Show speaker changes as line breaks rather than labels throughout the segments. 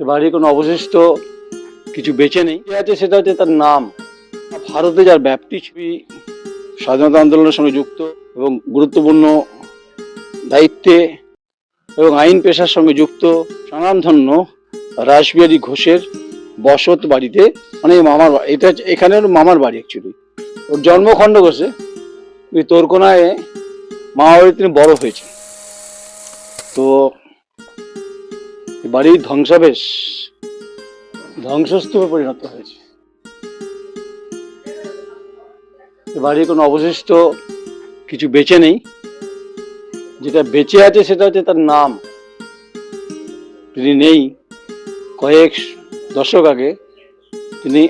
বাড়ির কোনো অবশিষ্ট কিছু বেঁচে নেই। আছে সেটা হচ্ছে তার নাম। ভারতে যার ব্যাপ্তি স্বাধীনতা আন্দোলনের সঙ্গে যুক্ত এবং গুরুত্বপূর্ণ দায়িত্বে এবং আইন পেশার সঙ্গে যুক্ত স্বনামধন্য রাসবিহারী ঘোষের বসত বাড়িতে, মানে মামার এটা এখানে ওর মামার বাড়ি অ্যাকচুয়ালি। ওর জন্ম খণ্ডঘোষে ওই তোরকোনায় মামা বাড়ি তিনি বড় হয়েছে। তো বাড়ির ধ্বংসাবেশ ধ্বংসস্তূপে পরিণত হয়েছে। বাড়ির কোনো অবশিষ্ট কিছু বেঁচে নেই। যেটা বেঁচে আছে সেটা হচ্ছে তার নাম। তিনি নেই, কয়েক দশক আগে তিনি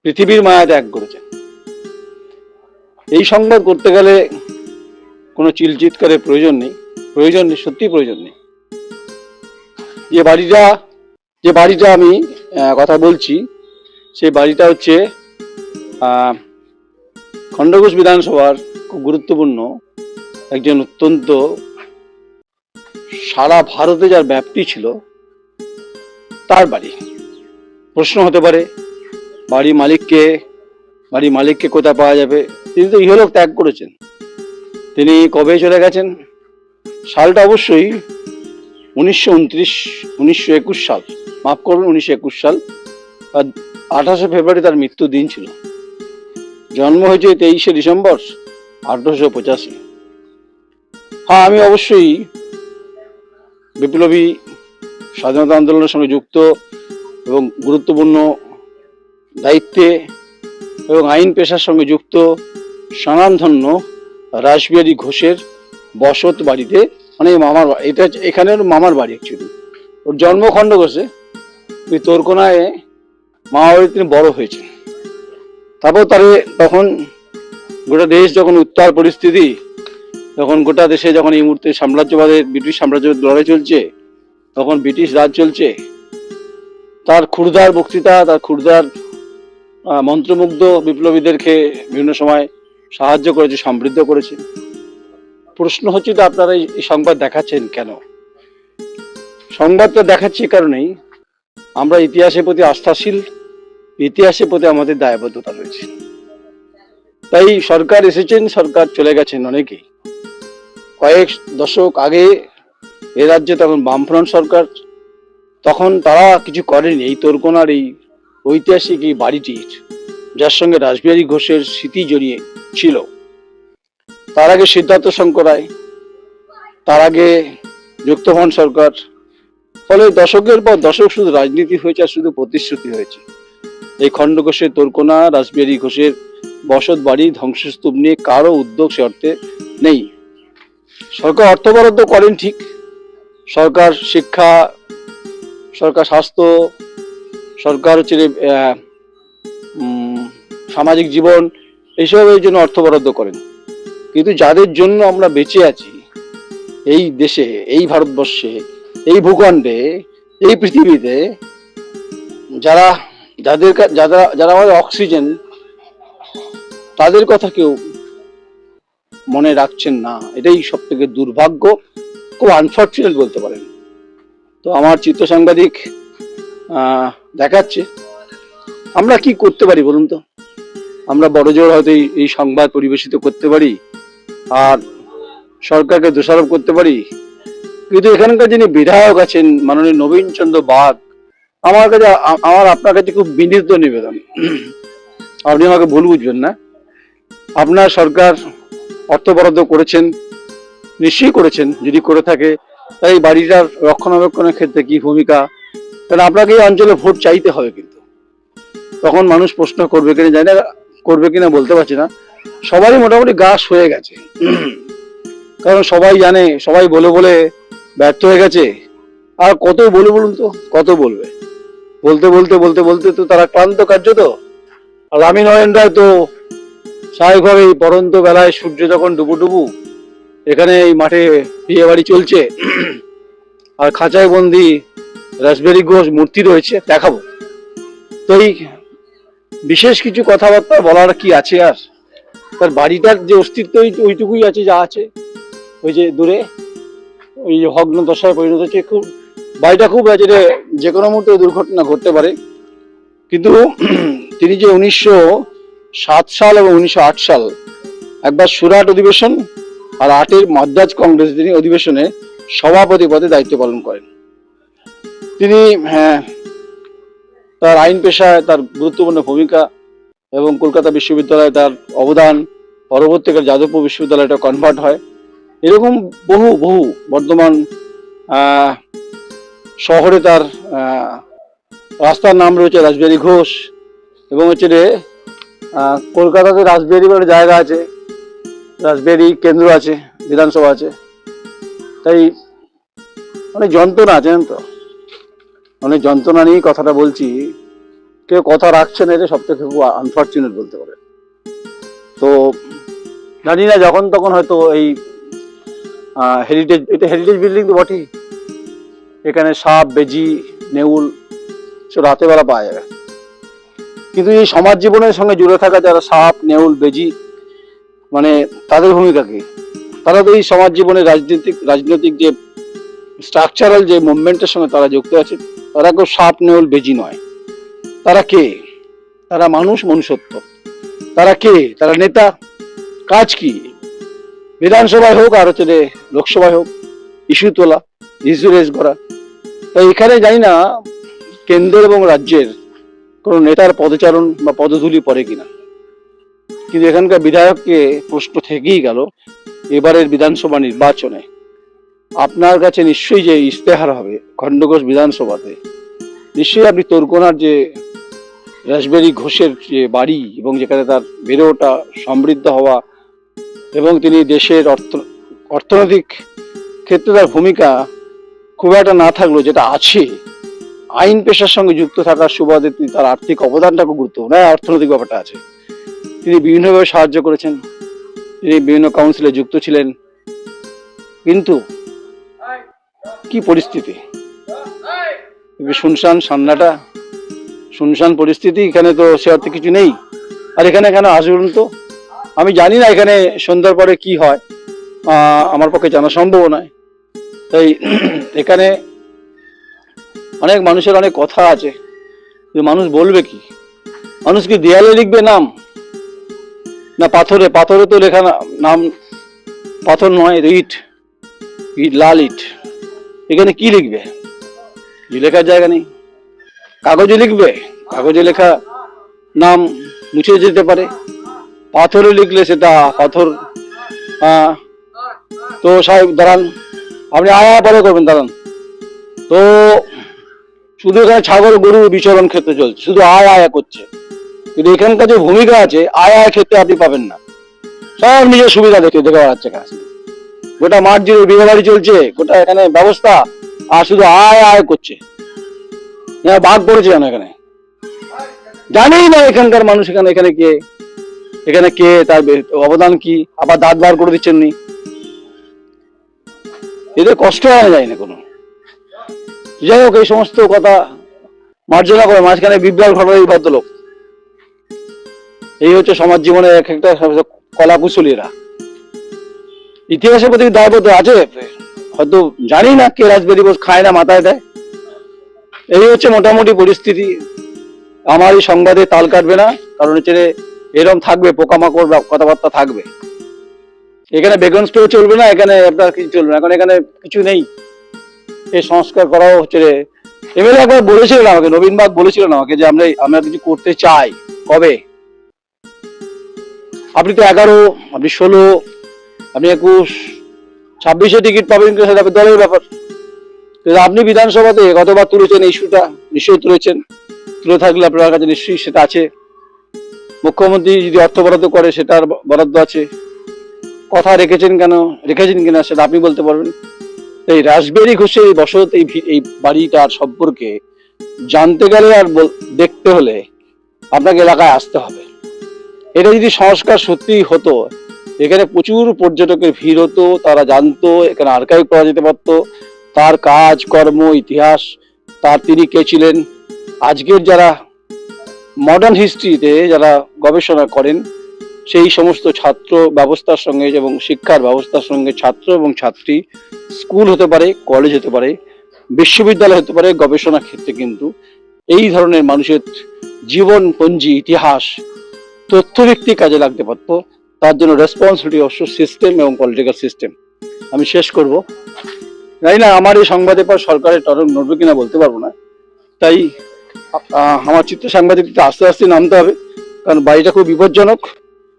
পৃথিবীর মায়া ত্যাগ করেছেন। এই সংবাদ করতে গেলে কোনো চিলচিৎকারের প্রয়োজন নেই, সত্যি প্রয়োজন নেই। যে বাড়িটা আমি কথা বলছি, সেই বাড়িটা হচ্ছে খণ্ডঘোষ বিধানসভার খুব গুরুত্বপূর্ণ একজন, অত্যন্ত সারা ভারতে যার ব্যাপ্তি ছিল তার বাড়ি। প্রশ্ন হতে পারে বাড়ির মালিককে কোথায় পাওয়া যাবে? তিনি তো ইহলোক ত্যাগ করেছেন। তিনি কবে চলে গেছেন? সালটা অবশ্যই 1921 সাল, মাফ করবেন 1921 সাল। আর 28শে ফেব্রুয়ারি তার মৃত্যু দিন ছিল। জন্ম হয়েছে 23শে ডিসেম্বর 1885। হ্যাঁ, আমি অবশ্যই বিপ্লবী স্বাধীনতা আন্দোলনের সঙ্গে যুক্ত এবং গুরুত্বপূর্ণ দায়িত্বে এবং আইন পেশার সঙ্গে যুক্ত স্বনামধন্য রাসবিহারী ঘোষের বসত বাড়িতে, মানে মামার এটা এখানে ওর মামার বাড়ি অ্যাকচুয়ালি। ওর জন্ম খণ্ডঘোষে ওই তোরকোনায় মামা বাড়ি তিনি বড় হয়েছেন। তারপর তখন গোটা দেশ যখন উত্তাল পরিস্থিতি, যখন গোটা দেশে যখন এই মুহূর্তে ব্রিটিশ সাম্রাজ্যের লড়াই চলছে, তখন ব্রিটিশ রাজ চলছে, তার ক্ষুরধার বক্তৃতা, তার ক্ষুরধার মন্ত্রমুগ্ধ বিপ্লবীদেরকে বিভিন্ন সময় সাহায্য করেছে, সমৃদ্ধ করেছে। প্রশ্ন হচ্ছে যে আপনারা এই সংবাদ দেখাচ্ছেন কেন? সংবাদটা দেখাচ্ছি কারণেই আমরা ইতিহাসের প্রতি আস্থাশীল, ইতিহাসের প্রতি আমাদের দায়বদ্ধতা রয়েছে। তাই সরকার এসেছেন, সরকার চলে গেছেন অনেকেই। কয়েক দশক আগে এ রাজ্যে তখন বামফ্রন্ট সরকার, তখন তারা কিছু করেনি এই তোরকোনার এই ঐতিহাসিক এই বাড়িটির, যার সঙ্গে রাসবিহারী ঘোষের স্মৃতি জড়িয়ে ছিল। তার আগে সিদ্ধার্থ শঙ্কর রায়, তার আগে যুক্তফ্রন্ট সরকার। ফলে দশকের পর দশক শুধু রাজনীতি হয়েছে আর শুধু প্রতিশ্রুতি হয়েছে। এই খণ্ডঘোষের তোরকোনা রাসবিহারী ঘোষের বসত বাড়ি ধ্বংসস্তূপ নিয়ে কারো উদ্যোগ সে অর্থে নেই। সরকার অর্থ বরাদ্দ করেন ঠিক, সরকার শিক্ষা, সরকার স্বাস্থ্য, সরকার হচ্ছে সামাজিক জীবন, এইসবের জন্য অর্থ বরাদ্দ করেন। কিন্তু যাদের জন্য আমরা বেঁচে আছি এই দেশে, এই ভারতবর্ষে, এই ভূখণ্ডে, এই পৃথিবীতে, যারা আমাদের অক্সিজেন, তাদের কথা কেউ মনে রাখছেন না। এটাই সব থেকে দুর্ভাগ্য, খুব আনফর্চুনেট বলতে পারেন। তো আমার চিত্র সাংবাদিক দেখাচ্ছে আমরা কি করতে পারি বলুন তো। আমরা বড় জোর হয়তো এই সংবাদ পরিবেশিত করতে পারি আর সরকারকে দোষারোপ করতে পারি, কিন্তু এখানকার যিনি বিধায়ক আছেন মাননীয় নবীন চন্দ্র বাগ, আমার আপনার কাছে খুব বিনীত নিবেদন, আপনি আমাকে ভুল বুঝবেন না। আপনার সরকার অর্থ বরাদ্দ করেছেন, নিশ্চয়ই করেছেন, যদি করে থাকে তাই বাড়িটার রক্ষণাবেক্ষণের ক্ষেত্রে কি ভূমিকা, কারণ আপনাকে এই অঞ্চলে ভোট চাইতে হবে। কিন্তু তখন মানুষ প্রশ্ন করবে কিনা জানি না, করবে কিনা বলতে পারছি না। সবারই মোটামুটি গাছ হয়ে গেছে, কারণ সবাই জানে, সবাই বলে বলে ব্যর্থ হয়ে গেছে। আর কত বলবে বলুন তো, কত বলবে? বলতে বলতে বলতে বলতে তো তারা ক্লান্ত কার্যত। আর রামীনারায়ণ রায় তো স্বাভাবিকভাবে এই পরন্ত বেলায় সূর্য যখন ডুবু এখানে এই মাঠে বিয়ে বাড়ি চলছে, আর খাঁচায় বন্দি রাসবিহারী ঘোষ মূর্তি রয়েছে, দেখাবো। তো এই বিশেষ কিছু কথাবার্তা বলার কি আছে আর? তার বাড়িটার যে অস্তিত্ব ওইটুকুই আছে, যা আছে। ওই যে দূরে ওই যে ভগ্ন দশায় পরিণত হচ্ছে, খুব বাড়িটা খুব যে যে কোনো মুহূর্তে দুর্ঘটনা ঘটতে পারে। কিন্তু তিনি যে 1907 সাল এবং 1908 সাল একবার সুরাট অধিবেশন আর 8-এর মাদ্রাজ কংগ্রেস তিনি অধিবেশনে সভাপতি পদে দায়িত্ব পালন করেন। তিনি তার আইন পেশায় তার গুরুত্বপূর্ণ ভূমিকা এবং কলকাতা বিশ্ববিদ্যালয়ে তার অবদান, পরবর্তীকালে যাদবপুর বিশ্ববিদ্যালয়টা কনভার্ট হয়, এরকম বহু বহু বর্ধমান শহরে তার রাস্তার নাম রয়েছে রাসবিহারী ঘোষ, এবং হচ্ছে কলকাতাতে রাসবিহারী বলে জায়গা আছে, রাসবিহারী কেন্দ্র আছে, বিধানসভা আছে। তাই অনেক যন্ত্রণা আছে, জানেন তো, অনেক যন্ত্রণা নিয়েই কথাটা বলছি। কেউ কথা রাখছে না, এটা সব থেকে খুব আনফর্চুনেট বলতে পারে। তো জানি না, যখন তখন হয়তো এই হেরিটেজ, এটা হেরিটেজ বিল্ডিং তো বটেই, এখানে সাপ, বেজি, নেউল সব রাতে বেলা পাওয়া যাবে। কিন্তু এই সমাজ জীবনের সঙ্গে জুড়ে থাকা যারা সাপ, নেউল, বেজি, মানে তাদের ভূমিকা কি? তারা তো এই সমাজ জীবনের রাজনৈতিক যে স্ট্রাকচারাল যে মুভমেন্টের সঙ্গে তারা যুক্ত আছে। তারা কেউ সাপ, নেউল, বেজি নয়। তারা কে? তারা মানুষ, মনুষ্যত্ব। তারা কে? তারা নেতা। কাজ কি? বিধানসভায় হোক আর হচ্ছে লোকসভায় হোক, ইস্যু তোলা, ইস্যু রেজ করা। তাই এখানে জানি না কেন্দ্র এবং রাজ্যের কোন নেতার পদচারণ বা পদধূলি পড়ে কিনা, কিন্তু এখানকার বিধায়ককে প্রশ্ন থেকেই গেল। এবারের বিধানসভা নির্বাচনে আপনার কাছে নিশ্চয়ই যে ইশতেহার হবে খণ্ডঘোষ বিধানসভাতে, নিশ্চয়ই আপনি তোরকোনার যে রাসবিহারী ঘোষের যে বাড়ি এবং যেখানে তার বেড়ে ওঠা, সমৃদ্ধ হওয়া, এবং তিনি দেশের অর্থনৈতিক ক্ষেত্রে তার ভূমিকা খুব একটা না থাকলেও যেটা আছে, আইন পেশার সঙ্গে যুক্ত থাকার সুবাদে তিনি তার আর্থিক অবদানটা খুব গুরুত্বপূর্ণ। অর্থনৈতিক ব্যাপারটা আছে, তিনি বিভিন্নভাবে সাহায্য করেছেন, তিনি বিভিন্ন কাউন্সিলে যুক্ত ছিলেন। কিন্তু কি পরিস্থিতি, শুনশান সান্নাটা, শুনশান পরিস্থিতি। এখানে তো সে অর্থে কিছু নেই। আর এখানে কেন আসবেন তো আমি জানি না, এখানে সন্ধ্যার পরে কি হয় আমার পক্ষে জানা সম্ভব নয়। তাই এখানে অনেক মানুষের অনেক কথা আছে, মানুষ বলবে কি? মানুষ কি দেয়ালে লিখবে নাম, না পাথরে? পাথরে তো লেখা নাম পাথর নয়, ইট, ইট, লাল ইট। এখানে কি লিখবে? লেখার জায়গা নেই। কাগজে লিখবে, কাগজে লেখা নাম মুছে যেতে পারে। পাথরে লিখলে সেটা পাথর। তো সাহেব দাঁড়ান, আপনি আয়া পরে করবেন, দাঁড়ান। তো শুধু এখানে ছাগল গরু বিচরণ ক্ষেত্রে চলছে, শুধু আয় আয়া করছে, কিন্তু এখানকার যে ভূমিকা আছে আয় আয় ক্ষেত্রে আপনি পাবেন না। সব নিজের সুবিধা দেখে বেড়াচ্ছে। গোটা মাঠ জুড়ে বিয়ে বাড়ি চলছে, গোটা এখানে ব্যবস্থা, আর শুধু আয় আয় করছে। ভাগ পড়েছে কেন এখানে? জানি না এখানকার মানুষ এখানে কে, এখানে কে, তার অবদান কি। আবার দাঁত বার করে দিচ্ছেন নি, এদের কষ্ট হয় যায় না কোনো। যাই হোক, এই সমস্ত কথা মার্জনা করে মাঝখানে বিপ্লব ঘটার এই ভদ্রলোক, এই হচ্ছে সমাজ জীবনের এক একটা কলা কুশলীরা। ইতিহাসের প্রতি দায়বদ্ধ আছে, হয়তো জানি না কে রাসবিহারী ঘোষ খায় না মাথায় দেয়। এই হচ্ছে মোটামুটি পরিস্থিতি। আমার এই সংবাদে তাল কাটবে না, কারণ হচ্ছে এরকম থাকবে, পোকামাকড় কথাবার্তা থাকবে। এখানে বেগুন স্টোর চলবে না, এখানে আপনার কিছু চলবে না, এখন এখানে কিছু নেই। এই সংস্কার করাও হচ্ছে এমএলএ একবার বলেছিলেন আমাকে, নবীন বাগ বলেছিলেন আমাকে যে আমরা কিছু করতে চাই। কবে? আপনি তো 11, আপনি 16, আপনি 21, 26-এ টিকিট পাবেন কিনা সেটা দলের ব্যাপার। আপনি বিধানসভাতে কতবার তুলেছেন ইস্যুটা, নিশ্চয়ই তুলেছেন। তুলে থাকলে আপনার কাছে নিশ্চয়ই সেটা আছে। মুখ্যমন্ত্রী যদি অর্থ বরাদ্দ করে সেটার বরাদ্দ আছে। কথা রেখেছেন কিনা সেটা আপনি বলতে পারবেন। এই রাসবিহারী ঘোষের বসত, এই বাড়িটার সম্পর্কে জানতে গেলে আর দেখতে হলে আপনাকে এলাকায় আসতে হবে। এটা যদি সংস্কার সত্যি হতো, এখানে প্রচুর পর্যটকের ভিড় হতো, তারা জানতো, এখানে আর্কাইভ করা যেতে পারতো তার কাজ কর্ম, ইতিহাস, তিনি কে ছিলেন। আজকের যারা মডার্ন হিস্ট্রিতে যারা গবেষণা করেন, সেই সমস্ত ছাত্র ব্যবস্থার সঙ্গে এবং শিক্ষার ব্যবস্থার সঙ্গে ছাত্র এবং ছাত্রী, স্কুল হতে পারে, কলেজ হতে পারে, বিশ্ববিদ্যালয় হতে পারে, গবেষণা ক্ষেত্রে কিন্তু এই ধরনের মানুষের জীবনপঞ্জি, ইতিহাস, তথ্যভিত্তিক কাজে লাগতে পারতো। তার জন্য রেসপন্সিবিলিটি অবশ্য সিস্টেম এবং পলিটিক্যাল সিস্টেম। আমি শেষ করব, জানি না আমার এই সংবাদের পর সরকারের টনক নড়বে কিনা বলতে পারবো না, তাই আমার চিত্র সাংবাদিকতে আস্তে আস্তে নামতে হবে, কারণ বাড়িটা খুব বিপজ্জনক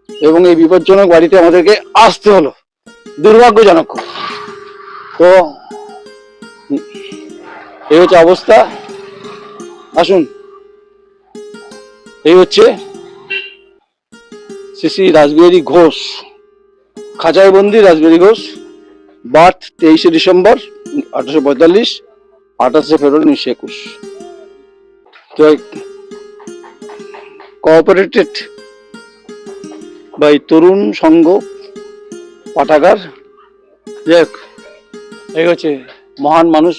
এবং এই বিপজ্জনক বাড়িতে আমাদেরকে আসতে হলো, দুর্ভাগ্যজনক। তো এই হচ্ছে অবস্থা। আসুন, এই হচ্ছে শ্রী শ্রী রাসবিহারী ঘোষ, খাঁচায় বন্দি রাসবিহারী ঘোষ, বার্থ 23শে ডিসেম্বর 1845, 28শে ফেব্রুয়ারি 1921। তো কোঅপারেটেড বাই তরুণ সংঘ পাঠাগার। যাক, এই হচ্ছে মহান মানুষ,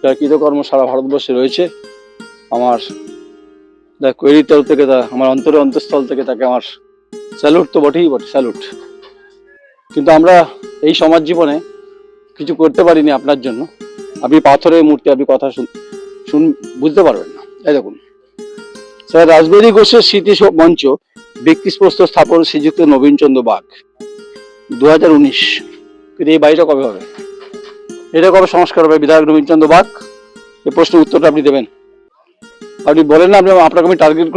যার কৃতকর্ম সারা ভারতবর্ষে রয়েছে। আমার কোয়েরির তরফ থেকে, আমার অন্তঃস্থল থেকে তাকে আমার স্যালুট তো বটেই বটে, স্যালুট। কিন্তু আমরা এই সমাজ জীবনে কিছু করতে পারিনি আপনার জন্য। আপনি পাথরের মূর্তি, আপনি কথা বুঝতে পারবেন না। এই দেখুন, স্যার রাসবিহারী ঘোষের স্মৃতি মঞ্চ ব্যক্তিস্পর্শ স্থাপন শ্রীযুক্ত নবীনচন্দ্র বাগ, 2019। কিন্তু এই বাড়িটা কবে হবে, এটা কবে সংস্কার হবে? বিধায়ক নবীনচন্দ্র বাগ, এই প্রশ্নের উত্তরটা আপনি দেবেন। আপনি বলেন না আপনাকে আমি টার্গেট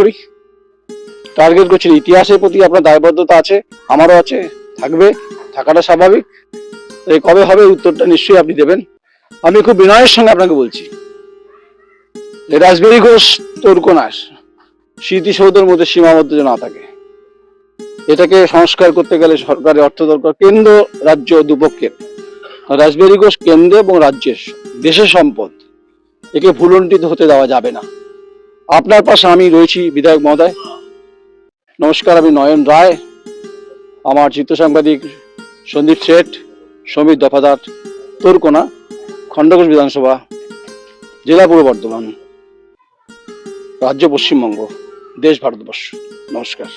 করছি। ইতিহাসের প্রতি আপনার দায়বদ্ধতা আছে, আমারও আছে, থাকবে, থাকাটা স্বাভাবিক। এই কবে হবে, উত্তরটা নিশ্চয়ই আপনি দেবেন। আমি খুব বিনয়ের সঙ্গে আপনাকে বলছি, রাসবিহারী ঘোষ তোরকোনাস স্মৃতিসৌধের মধ্যে সীমাবদ্ধ না থাকে। এটাকে সংস্কার করতে গেলে সরকারের অর্থ দরকার, কেন্দ্র রাজ্য দুপক্ষের। রাসবিহারী ঘোষ কেন্দ্র এবং রাজ্যের দেশের সম্পদ, একে ভুলুণ্ঠিত হতে দেওয়া যাবে না। আপনার পাশে আমি রয়েছি, বিধায়ক মহোদয়। নমস্কার, আমি নয়ন রায়, আমার চিত্র সাংবাদিক সন্দীপ শেঠ, সমীর দফাদার, তোরকোনা, খণ্ডঘোষ বিধানসভা, জেলা পূর্ব বর্ধমান, রাজ্য পশ্চিমবঙ্গ, দেশ ভারতবর্ষ। নমস্কার।